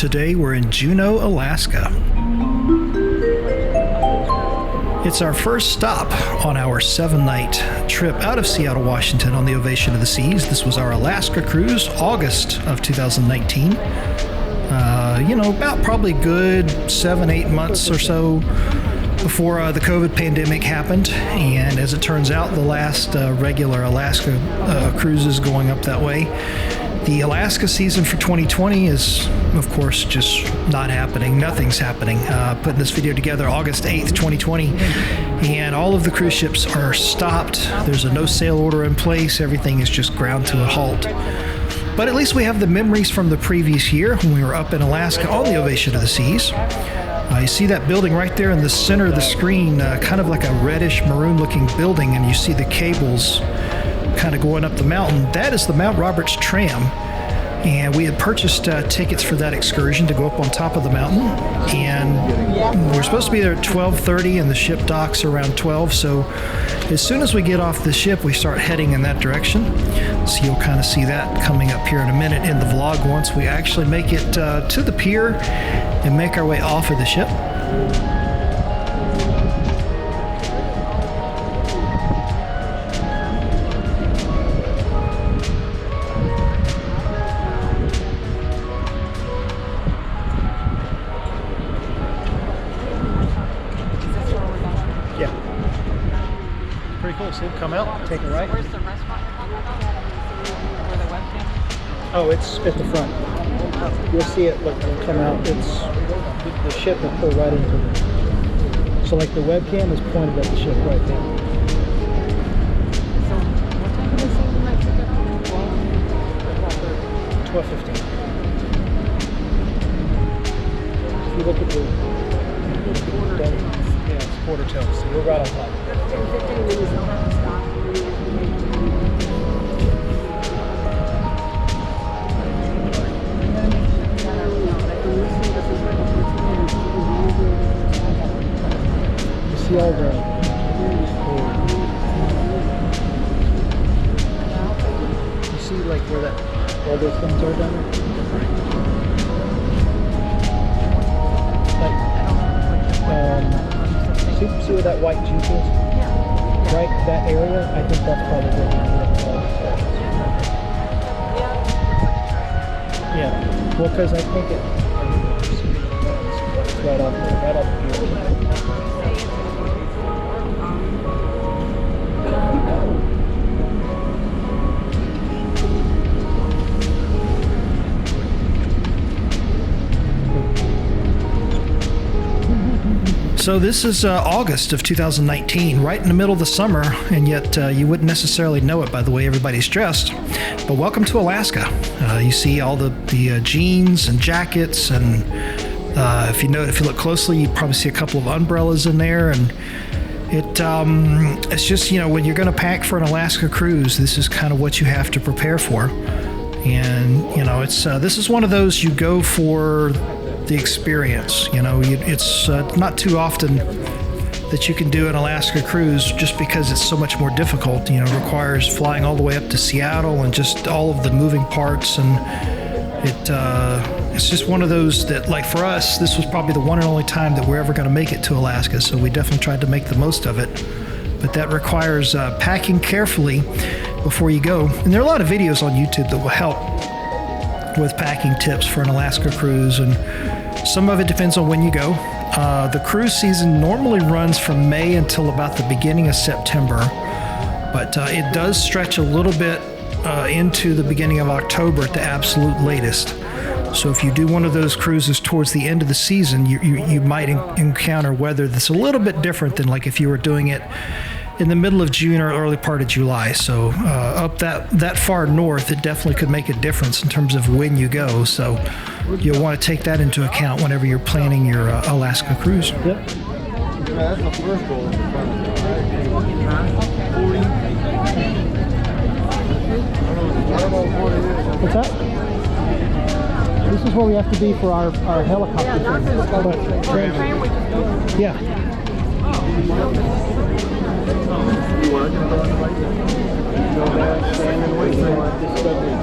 Today we're in Juneau, Alaska. It's our first stop on our 7-night trip out of Seattle, Washington on the Ovation of the Seas. This was our Alaska cruise, August of 2019. About probably good 7-8 months or so before the COVID pandemic happened. And as it turns out, the last regular Alaska cruise is going up that way. The Alaska season for 2020 is, of course, just not happening. Nothing's happening. Putting this video together August 8th, 2020, and all of the cruise ships are stopped. There's a no sail order in place. Everything is just ground to a halt. But at least we have the memories from the previous year when we were up in Alaska on the Ovation of the Seas. You see that building right there in the center of the screen, kind of like a reddish maroon looking building, and you see the cables kind of going up the mountain. That is the Mount Roberts tram, and we had purchased tickets for that excursion to go up on top of the mountain, and we're supposed to be there at 12:30 and the ship docks around 12, so as soon as we get off the ship we start heading in that direction. So you'll kind of see that coming up here in a minute in the vlog once we actually make it to the pier and make our way off of the ship. Pretty cool. See it come out, take a right. Where's the restaurant you're talking about? Where the webcam? Oh, it's at the front. You'll see it come out. It's the ship will pull right into it. So like the webcam is pointed at the ship right there. So what time did they say we might pick it up? 12:15. If you look at the yeah, it's quarter till, so we're right on top. 10:15 we just don't have to stop. You see all the you see like where that all those things are down there? See where that white Jeep is? Yeah. Right, that area, I think that's probably where we need it. Yeah, well, because I think it's right off there, right off the pier. So this is August of 2019, right in the middle of the summer, and yet you wouldn't necessarily know it by the way everybody's dressed. But welcome to Alaska. You see all the jeans and jackets, and if you look closely, you probably see a couple of umbrellas in there. And it's just, when you're going to pack for an Alaska cruise, this is kind of what you have to prepare for. And it's this is one of those you go for the experience. It's not too often that you can do an Alaska cruise just because it's so much more difficult. It requires flying all the way up to Seattle and just all of the moving parts, and it's just one of those that, like, for us, this was probably the one and only time that we're ever going to make it to Alaska, so we definitely tried to make the most of it. But that requires packing carefully before you go, and there are a lot of videos on YouTube that will help with packing tips for an Alaska cruise, and some of it depends on when you go. The cruise season normally runs from May until about the beginning of September, but it does stretch a little bit into the beginning of October at the absolute latest. So if you do one of those cruises towards the end of the season, you might encounter weather that's a little bit different than like if you were doing it in the middle of June or early part of July. So up that far north, it definitely could make a difference in terms of when you go. So you'll want to take that into account whenever you're planning your Alaska cruise. Yep. That's the first goal. What's that? This is where we have to be for our helicopter thing. Yeah. You working on the right? Go there, stand and wait for discovery.